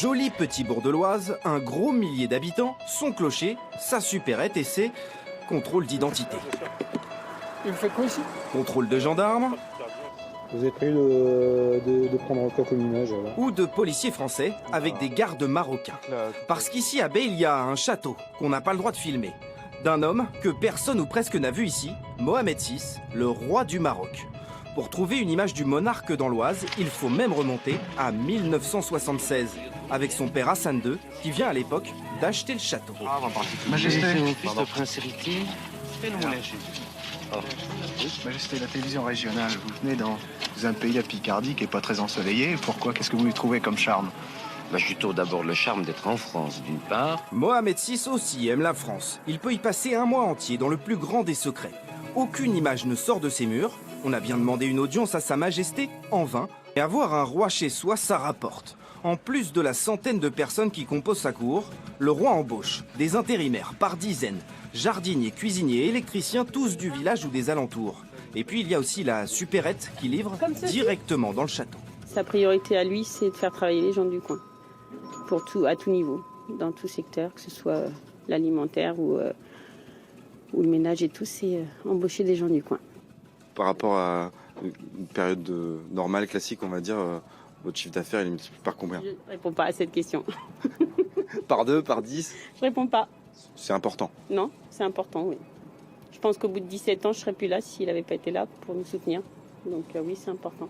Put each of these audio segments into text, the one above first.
Joli petit bourg de l'Oise, un gros millier d'habitants, son clocher, sa supérette et ses contrôles d'identité. Il fait quoi ici? Contrôle de gendarmes. Vous avez prévu de prendre quoi comme image alors? Ou de policiers français avec des gardes marocains. Parce qu'ici à Bay, il y a un château qu'on n'a pas le droit de filmer. D'un homme que personne ou presque n'a vu ici, Mohamed VI, le roi du Maroc. Pour trouver une image du monarque dans l'Oise, il faut même remonter à 1976, avec son père Hassan II, qui vient à l'époque d'acheter le château. Majesté, mon fils, le prince héritier. Majesté, la télévision régionale, vous venez dans un pays à Picardie qui n'est pas très ensoleillé. Pourquoi? Qu'est-ce que vous lui trouvez comme charme? Je trouve d'abord le charme d'être en France, d'une part. Mohamed VI aussi aime la France. Il peut y passer un mois entier dans le plus grand des secrets. Aucune image ne sort de ses murs. On a bien demandé une audience à Sa Majesté, en vain. Et avoir un roi chez soi, ça rapporte. En plus de la centaine de personnes qui composent sa cour, le roi embauche des intérimaires par dizaines, jardiniers, cuisiniers, électriciens, tous du village ou des alentours. Et puis il y a aussi la supérette qui livre directement dans le château. Sa priorité à lui, c'est de faire travailler les gens du coin, à tout niveau, dans tout secteur, que ce soit l'alimentaire ou le ménage et tout, c'est embaucher des gens du coin. Par rapport à une période normale, classique, on va dire, votre chiffre d'affaires, il est multiplié par combien? Je ne réponds pas à cette question. Par 2, par 10? Je réponds pas. C'est important. Non, c'est important, oui. Je pense qu'au bout de 17 ans, je ne serais plus là s'il n'avait pas été là pour nous soutenir. Donc oui, c'est important.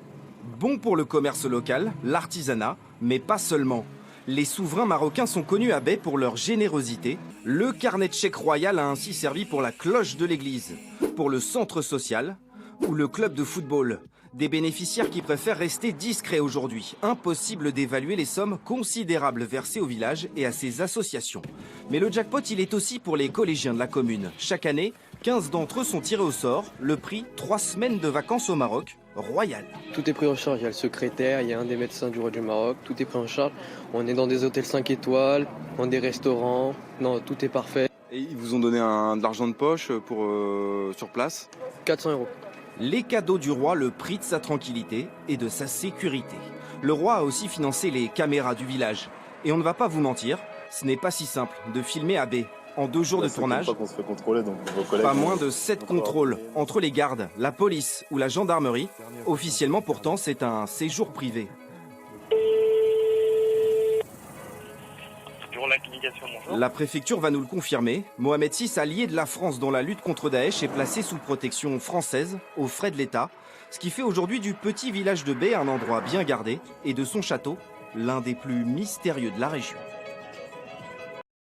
Bon pour le commerce local, l'artisanat, mais pas seulement. Les souverains marocains sont connus à Bay pour leur générosité. Le carnet de chèques royal a ainsi servi pour la cloche de l'église, pour le centre social ou le club de football. Des bénéficiaires qui préfèrent rester discrets aujourd'hui. Impossible d'évaluer les sommes considérables versées au village et à ses associations. Mais le jackpot, il est aussi pour les collégiens de la commune. Chaque année, 15 d'entre eux sont tirés au sort. Le prix, 3 semaines de vacances au Maroc, royal. Tout est pris en charge. Il y a le secrétaire, il y a un des médecins du roi du Maroc. Tout est pris en charge. On est dans des hôtels 5 étoiles, dans des restaurants. Non, tout est parfait. Et ils vous ont donné de l'argent de poche pour sur place? 400 €. Les cadeaux du roi, le prix de sa tranquillité et de sa sécurité. Le roi a aussi financé les caméras du village. Et on ne va pas vous mentir, ce n'est pas si simple de filmer à Bay. En 2 jours de tournage, pas moins de 7 contrôles entre les gardes, la police ou la gendarmerie. Officiellement pourtant, c'est un séjour privé. La préfecture va nous le confirmer. Mohamed VI, allié de la France dans la lutte contre Daesh, est placé sous protection française, aux frais de l'État. Ce qui fait aujourd'hui du petit village de Bay un endroit bien gardé et de son château, l'un des plus mystérieux de la région.